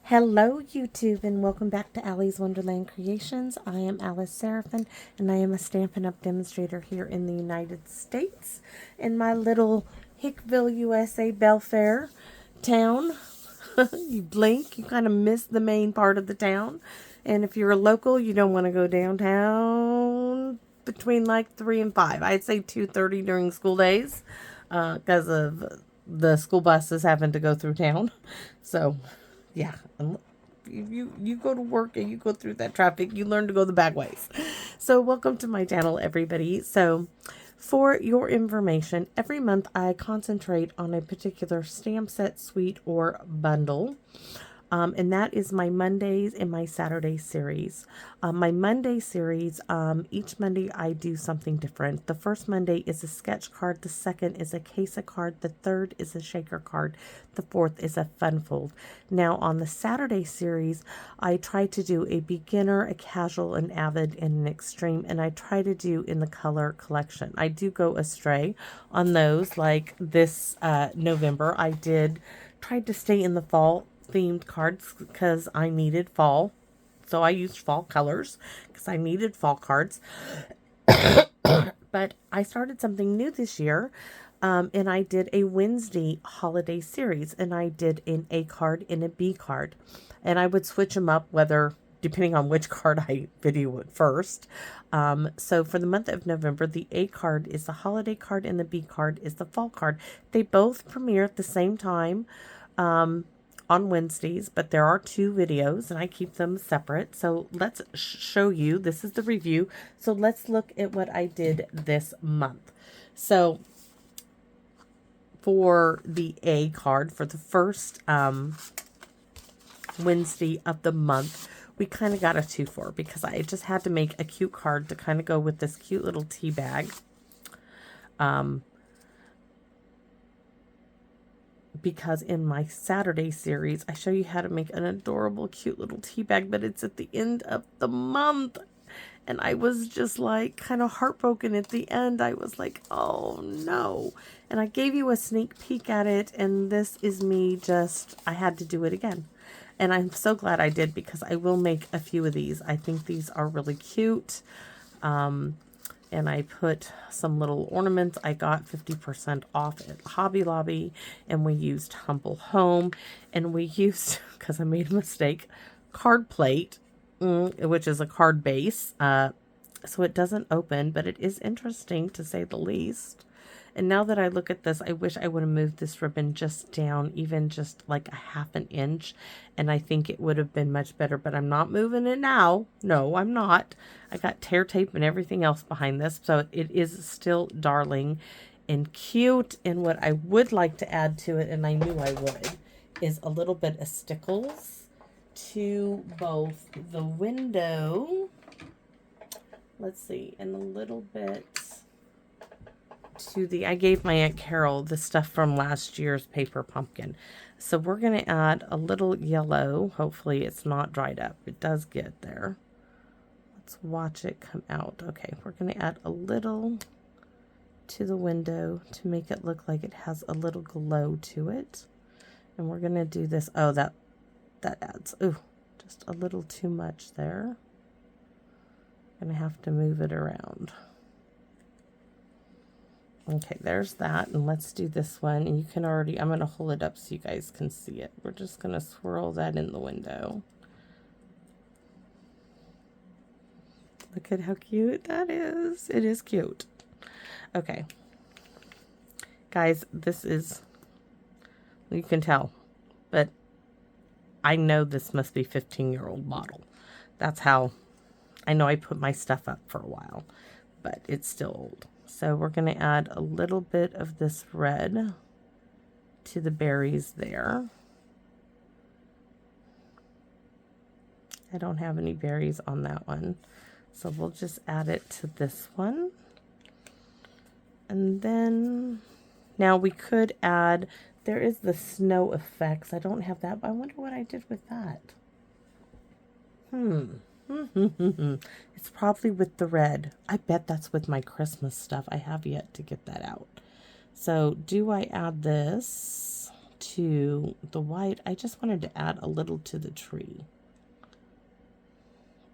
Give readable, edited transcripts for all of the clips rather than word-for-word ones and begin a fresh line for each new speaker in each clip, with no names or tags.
Hello, YouTube, and welcome back to Allie's Wonderland Creations. I am Alice Seraphin, and I am a Stampin' Up! Demonstrator here in the United States in my little Hickville, USA, Belfair town. You blink, you kind of miss the main part of the town. And if you're a local, you don't want to go downtown between like 3 and 5. I'd say 2:30 during school days because of the school buses having to go through town. So yeah, you go to work and you go through that traffic, you learn to go the back ways. So welcome to my channel, everybody. So for your information, every month I concentrate on a particular stamp set, suite, or bundle. And that is my Mondays and my Saturday series. My Monday series, each Monday I do something different. The first Monday is a sketch card. The second is a case of card. The third is a shaker card. The fourth is a fun fold. Now on the Saturday series, I try to do a beginner, a casual, an avid, and an extreme. And I try to do in the color collection. I do go astray on those. Like this November, I tried to stay in the fall themed cards because I needed fall. So I used fall colors because I needed fall cards. But I started something new this year. And I did a Wednesday holiday series. And I did an A card and a B card. And I would switch them up depending on which card I video it first. So for the month of November, the A card is the holiday card and the B card is the fall card. They both premiere at the same time. On Wednesdays, but there are two videos and I keep them separate. So let's show you, this is the review. So let's look at what I did this month. So for the A card, for the first Wednesday of the month, we kind of got a 2-for because I just had to make a cute card to kind of go with this cute little tea bag. Because in my Saturday series, I show you how to make an adorable, cute little tea bag, but it's at the end of the month. And I was just like kind of heartbroken at the end. I was like, oh no. And I gave you a sneak peek at it. And this is me I had to do it again. And I'm so glad I did because I will make a few of these. I think these are really cute. And I put some little ornaments. I got 50% off at Hobby Lobby, and we used Humble Home, and we used, because I made a mistake, card plate, which is a card base. So it doesn't open, but it is interesting to say the least. And now that I look at this, I wish I would have moved this ribbon just down, even just like a ½ an inch. And I think it would have been much better, but I'm not moving it now. No, I'm not. I got tear tape and everything else behind this. So it is still darling and cute. And what I would like to add to it, and I knew I would, is a little bit of stickles to both the window. Let's see, and a little bit to I gave my Aunt Carol the stuff from last year's paper pumpkin. So we're going to add a little yellow. Hopefully it's not dried up. It does get there. Let's watch it come out. Okay, we're going to add a little to the window to make it look like it has a little glow to it. And we're going to do this. Oh, that adds, just a little too much there. I'm going to have to move it around. Okay, there's that, and let's do this one, and you can already, I'm going to hold it up so you guys can see it. We're just going to swirl that in the window. Look at how cute that is. It is cute. Okay. Guys, this is, you can tell, but I know this must be 15-year-old model. That's how, I know I put my stuff up for a while, but it's still old. So we're going to add a little bit of this red to the berries there. I don't have any berries on that one. So we'll just add it to this one. And then, now we could add, there is the snow effects. I don't have that, but I wonder what I did with that. It's probably with the red. I bet that's with my Christmas stuff. I have yet to get that out. So do I add this to the white, I just wanted to add a little to the tree.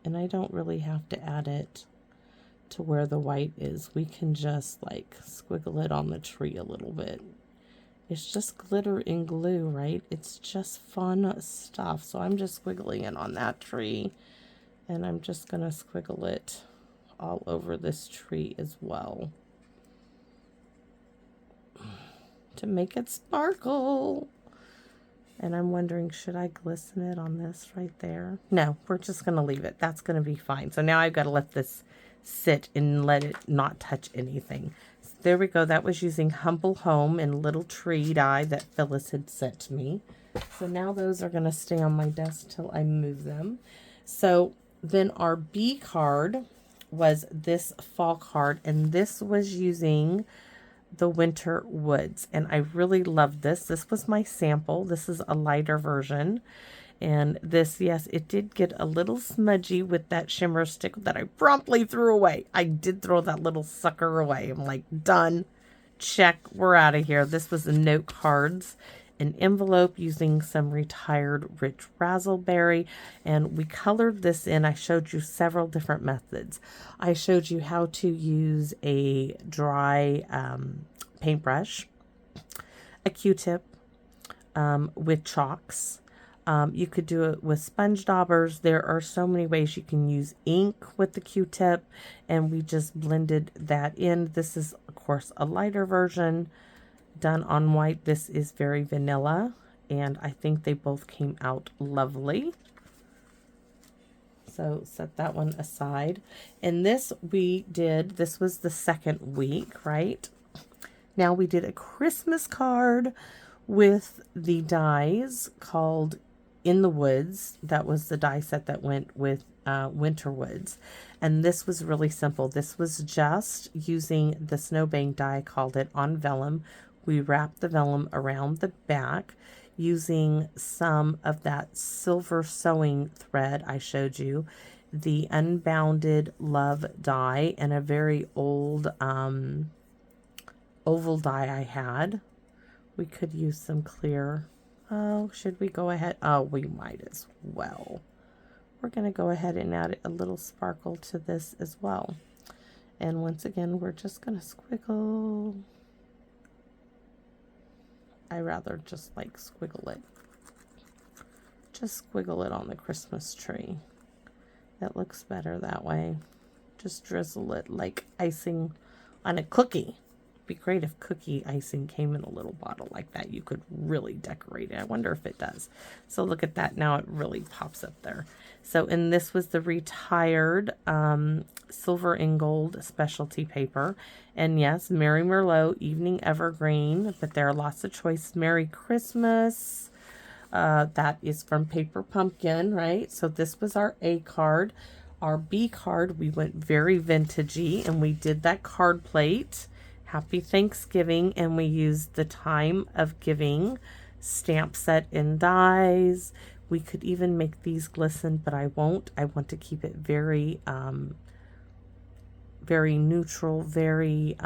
And I don't really have to add it to where the white is. We can just like squiggle it on the tree a little bit. It's just glitter and glue, right? It's just fun stuff. So I'm just squiggling it on that tree, and I'm just gonna squiggle it all over this tree as well to make it sparkle. And I'm wondering, should I glisten it on this right there? No, we're just gonna leave it. That's gonna be fine. So now I've got to let this sit and let it not touch anything. So there we go. That was using Humble Home and Little Tree die that Phyllis had sent to me. So now those are gonna stay on my desk till I move them. So then our B card was this fall card, and this was using the Winter Woods, and I really loved this. This was my sample. This is a lighter version, and this, yes, it did get a little smudgy with that shimmer stick that I promptly threw away. I did throw that little sucker away. I'm like, done, check, we're out of here. This was the note cards, an envelope using some retired rich razzleberry, and we colored this in. I showed you several different methods. I showed you how to use a dry paintbrush, a Q-tip with chalks. You could do it with sponge daubers. There are so many ways you can use ink with the Q-tip, and we just blended that in. This is, of course, a lighter version done on white. This is very vanilla, and I think they both came out lovely. So set that one aside. And this we did, this was the second week, right? Now we did a Christmas card with the dies called In the Woods. That was the die set that went with Winter Woods. And this was really simple. This was just using the Snowbank die, I called it, on vellum. We wrapped the vellum around the back using some of that silver sewing thread I showed you, the Unbounded Love die, and a very old oval die I had. We could use some clear. Oh, should we go ahead? Oh, we might as well. We're going to go ahead and add a little sparkle to this as well. And once again, we're just going to squiggle. I rather just like squiggle it. Just squiggle it on the Christmas tree. That looks better that way. Just drizzle it like icing on a cookie. Be great if cookie icing came in a little bottle like that. You could really decorate it. I wonder if it does. So look at that. Now it really pops up there. So, and this was the retired silver and gold specialty paper. And yes, Merry Merlot, Evening Evergreen, but there are lots of choices. Merry Christmas. That is from Paper Pumpkin, right? So this was our A card. Our B card, we went very vintagey, and we did that card plate. Happy Thanksgiving, and we used the Time of Giving stamp set in dies. We could even make these glisten, but I won't. I want to keep it very, very neutral, very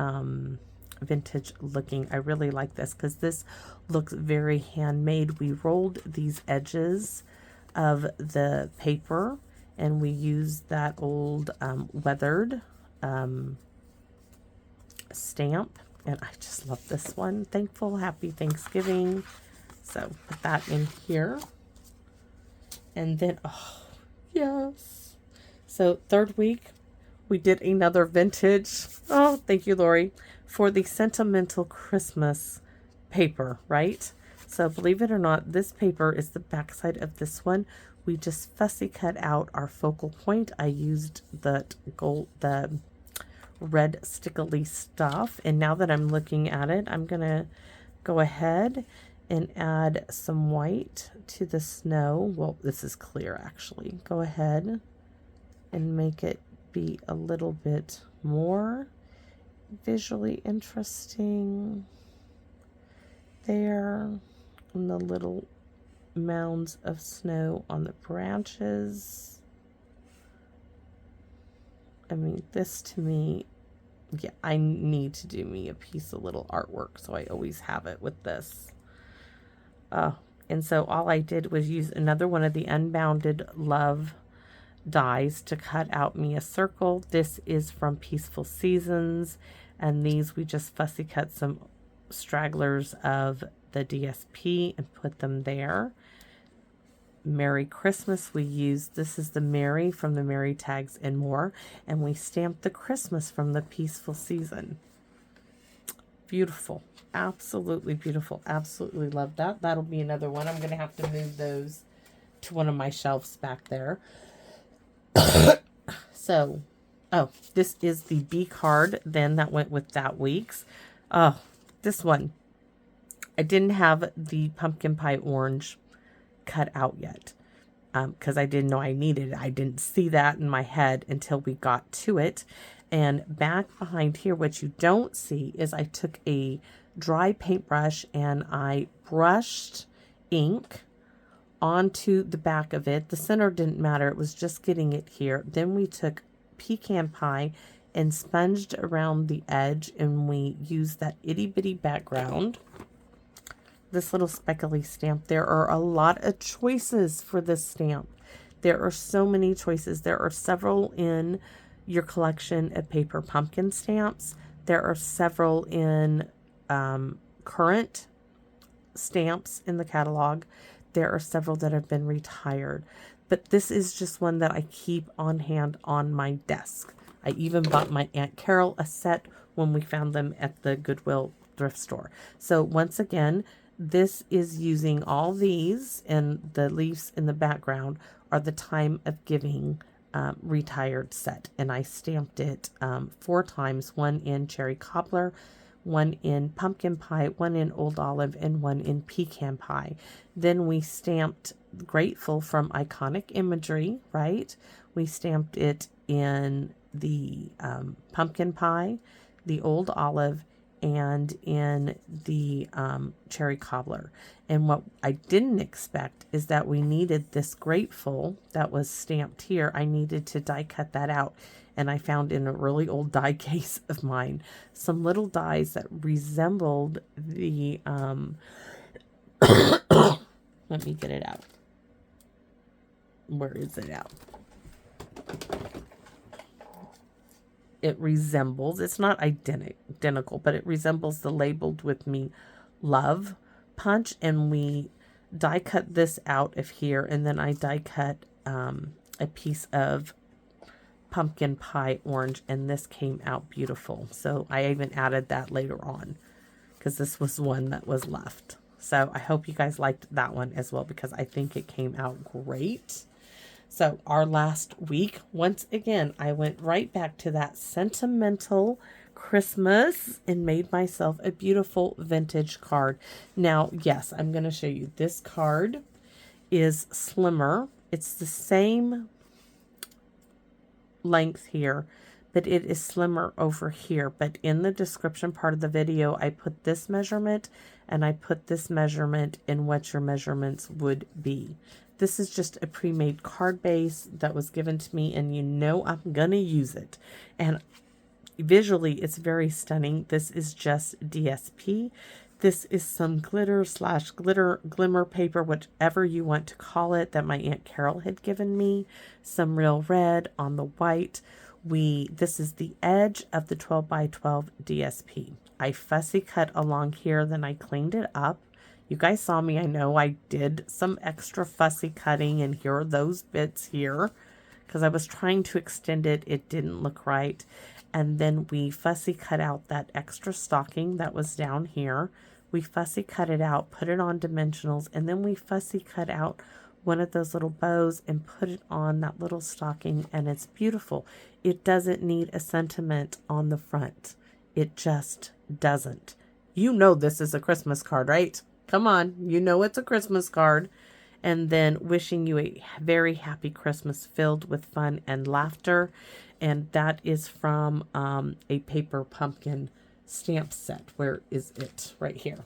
vintage looking. I really like this because this looks very handmade. We rolled these edges of the paper, and we used that old weathered stamp, and I just love this one. Thankful, Happy Thanksgiving. So put that in here. And then, oh, yes. So third week, we did another vintage. Oh, thank you, Lori, for the Sentimental Christmas paper, right? So believe it or not, this paper is the backside of this one. We just fussy cut out our focal point. I used the red stickily stuff, and now that I'm looking at it, I'm gonna go ahead and add some white to the snow. Well, this is clear actually. Go ahead and make it be a little bit more visually interesting there, and the little mounds of snow on the branches. I mean, this to me, yeah, I need to do me a piece of little artwork, so I always have it with this. And so all I did was use another one of the Unbounded Love dies to cut out me a circle. This is from Peaceful Seasons, and these we just fussy cut some stragglers of the DSP and put them there. Merry Christmas we used, this is the Merry from the Merry Tags and More, and we stamped the Christmas from the Peaceful Season. Beautiful, absolutely beautiful, absolutely love that. That'll be another one. I'm gonna have to move those to one of my shelves back there. So, oh, this is the B card then that went with that week's. Oh, this one, I didn't have the pumpkin pie orange cut out yet because I didn't know I needed it. I didn't see that in my head until we got to it. And back behind here, what you don't see is I took a dry paintbrush and I brushed ink onto the back of it. The center didn't matter. It was just getting it here. Then we took pecan pie and sponged around the edge, and we used that itty bitty background. This little speckly stamp. There are a lot of choices for this stamp. There are so many choices. There are several in your collection of paper pumpkin stamps. There are several in current stamps in the catalog. There are several that have been retired. But this is just one that I keep on hand on my desk. I even bought my Aunt Carol a set when we found them at the Goodwill thrift store. So once again, this is using all these, and the leaves in the background are the Time of Giving retired set. And I stamped it 4 times, one in cherry cobbler, one in pumpkin pie, one in old olive, and one in pecan pie. Then we stamped Grateful from Iconic Imagery, right? We stamped it in the pumpkin pie, the old olive, and in the cherry cobbler. And what I didn't expect is that we needed this Grateful that was stamped here. I needed to die cut that out. And I found in a really old die case of mine some little dies that resembled the, let me get it out. Where is it out? It resembles, it's not identical, but it resembles the Labeled With Me Love punch. And we die cut this out of here, and then I die cut a piece of pumpkin pie orange, and this came out beautiful. So I even added that later on because this was one that was left. So I hope you guys liked that one as well, because I think it came out great. So our last week, once again, I went right back to that sentimental Christmas and made myself a beautiful vintage card. Now, yes, I'm going to show you. This card is slimmer. It's the same length here, but it is slimmer over here. But in the description part of the video, I put this measurement and I put this measurement in what your measurements would be. This is just a pre-made card base that was given to me, and you know I'm gonna use it. And visually, it's very stunning. This is just DSP. This is some glitter slash glimmer paper, whatever you want to call it, that my Aunt Carol had given me. Some real red on the white. This is the edge of the 12 by 12 DSP. I fussy cut along here, then I cleaned it up. You guys saw me. I know I did some extra fussy cutting, and here are those bits here because I was trying to extend it. It didn't look right. And then we fussy cut out that extra stocking that was down here. We fussy cut it out, put it on dimensionals, and then we fussy cut out one of those little bows and put it on that little stocking, and it's beautiful. It doesn't need a sentiment on the front. It just doesn't. You know this is a Christmas card, right? Come on, you know it's a Christmas card. And then wishing you a very happy Christmas filled with fun and laughter. And that is from a paper pumpkin stamp set. Where is it? Right here.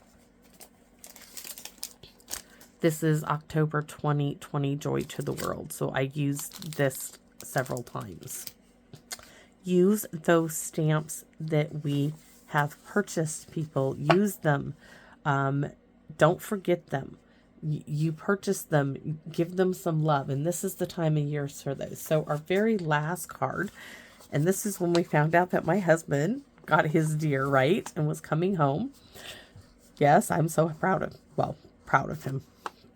This is October 2020, Joy to the World. So I used this several times. Use those stamps that we have purchased, people. Use them. Don't forget them. You purchase them, give them some love, and this is the time of year for those. So our very last card, and this is when we found out that my husband got his deer right and was coming home. Yes, I'm so proud of him.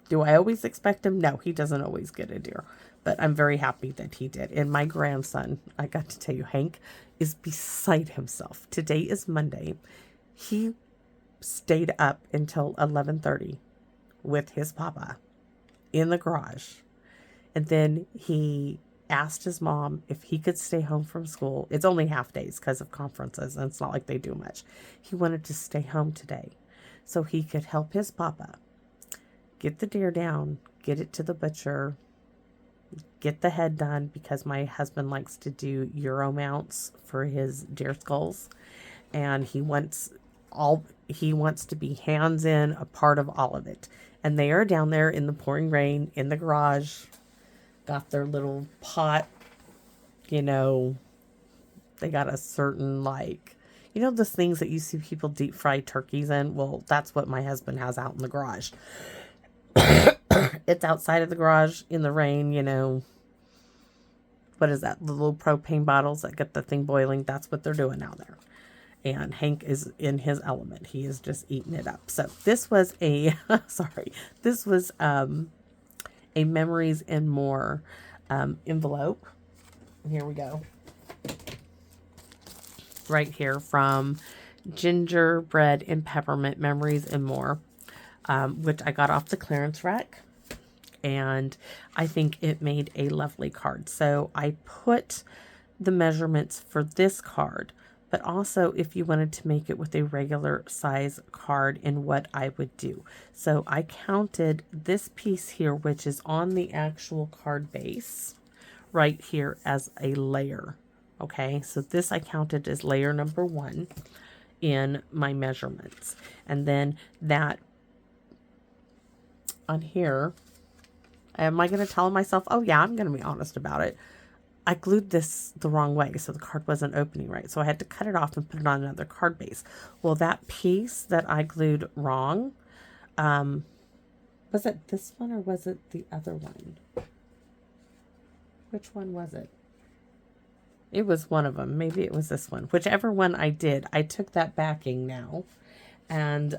Do I always expect him? No, he doesn't always get a deer, but I'm very happy that he did. And my grandson, I got to tell you, Hank, is beside himself. Today is Monday. He stayed up until 11:30 with his papa in the garage. And then he asked his mom if he could stay home from school. It's only half days because of conferences, and it's not like they do much. He wanted to stay home today so he could help his papa get the deer down, get it to the butcher, get the head done, because my husband likes to do Euro mounts for his deer skulls, and he wants to be hands in, a part of all of it. And they are down there in the pouring rain in the garage, got their little pot, they got a certain, those things that you see people deep fry turkeys in. Well, that's what my husband has out in the garage. It's outside of the garage in the rain, what is that? The little propane bottles that get the thing boiling. That's what they're doing out there. And Hank is in his element. He is just eating it up. So this was a Memories and More envelope. Here we go. Right here from Gingerbread and Peppermint Memories and More, which I got off the clearance rack. And I think it made a lovely card. So I put the measurements for this card, but also if you wanted to make it with a regular size card, and what I would do. So I counted this piece here, which is on the actual card base right here, as a layer. Okay, so this I counted as layer number 1 in my measurements. And then that on here, am I going to tell myself, oh yeah, I'm going to be honest about it. I glued this the wrong way, so the card wasn't opening right. So I had to cut it off and put it on another card base. Well, that piece that I glued wrong, was it this one or was it the other one? Which one was it? It was one of them. Maybe it was this one. Whichever one I did, I took that backing now, and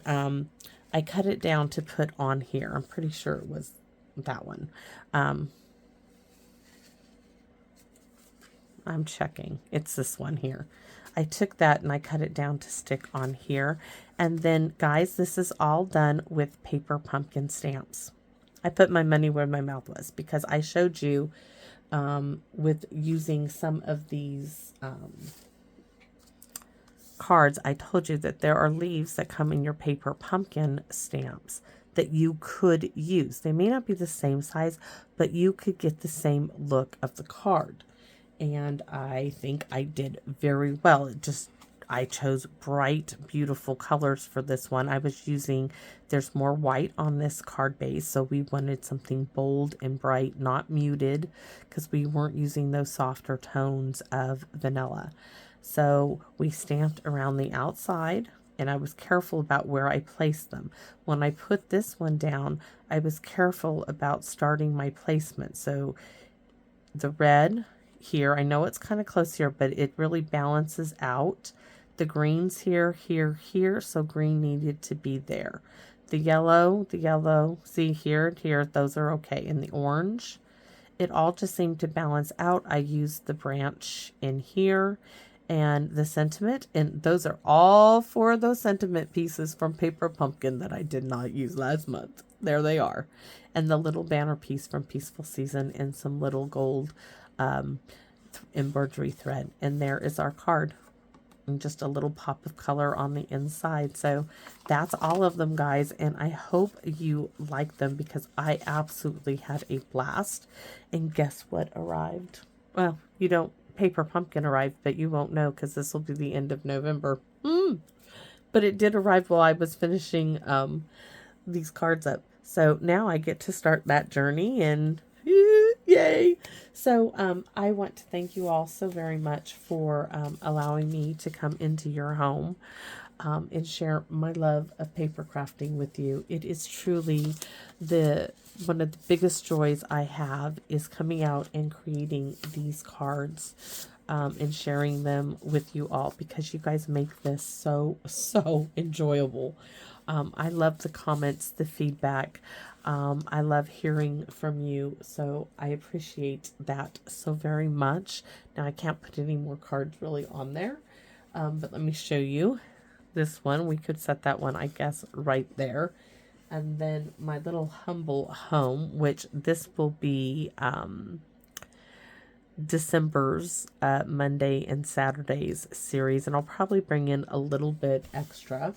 I cut it down to put on here. I'm pretty sure it was that one. I'm checking. It's this one here. I took that and I cut it down to stick on here. And then, guys, this is all done with paper pumpkin stamps. I put my money where my mouth was, because I showed you with using some of these cards, I told you that there are leaves that come in your paper pumpkin stamps that you could use. They may not be the same size, but you could get the same look of the card. And I think I did very well. I chose bright, beautiful colors for this one. I was using, there's more white on this card base, so we wanted something bold and bright, not muted, because we weren't using those softer tones of vanilla. So we stamped around the outside, and I was careful about where I placed them. When I put this one down, I was careful about starting my placement. So the red here, I know it's kind of close here, but it really balances out. The greens here, here, here, so green needed to be there. The yellow, see here, here, those are okay. And the orange, it all just seemed to balance out. I used the branch in here and the sentiment, and those are all 4 of those sentiment pieces from Paper Pumpkin that I did not use last month. There they are. And the little banner piece from Peaceful Season and some little gold embroidery thread. And there is our card. And just a little pop of color on the inside. So that's all of them, guys, and I hope you like them, because I absolutely had a blast. And guess what arrived? Well, you don't, Paper Pumpkin arrived, but you won't know because this will be the end of November. But it did arrive while I was finishing these cards up. So now I get to start that journey, and yay! So I want to thank you all so very much for allowing me to come into your home. and share my love of paper crafting with you. It is truly the one of the biggest joys I have is coming out and creating these cards and sharing them with you all, because you guys make this so enjoyable. I love the comments, the feedback. I love hearing from you, so I appreciate that so very much. Now I can't put any more cards really on there, but let me show you this one. We could set that one, I guess, right there. And then my little humble home, which this will be December's Monday and Saturdays series, and I'll probably bring in a little bit extra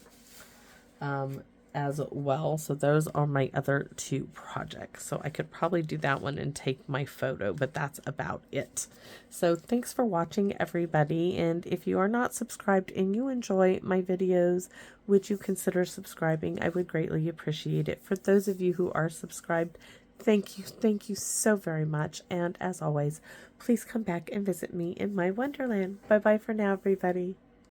as well. So those are my other two projects. So I could probably do that one and take my photo, but that's about it. So thanks for watching, everybody. And if you are not subscribed and you enjoy my videos, would you consider subscribing? I would greatly appreciate it. For those of you who are subscribed, thank you so very much. And as always, please come back and visit me in my wonderland. Bye bye for now, everybody.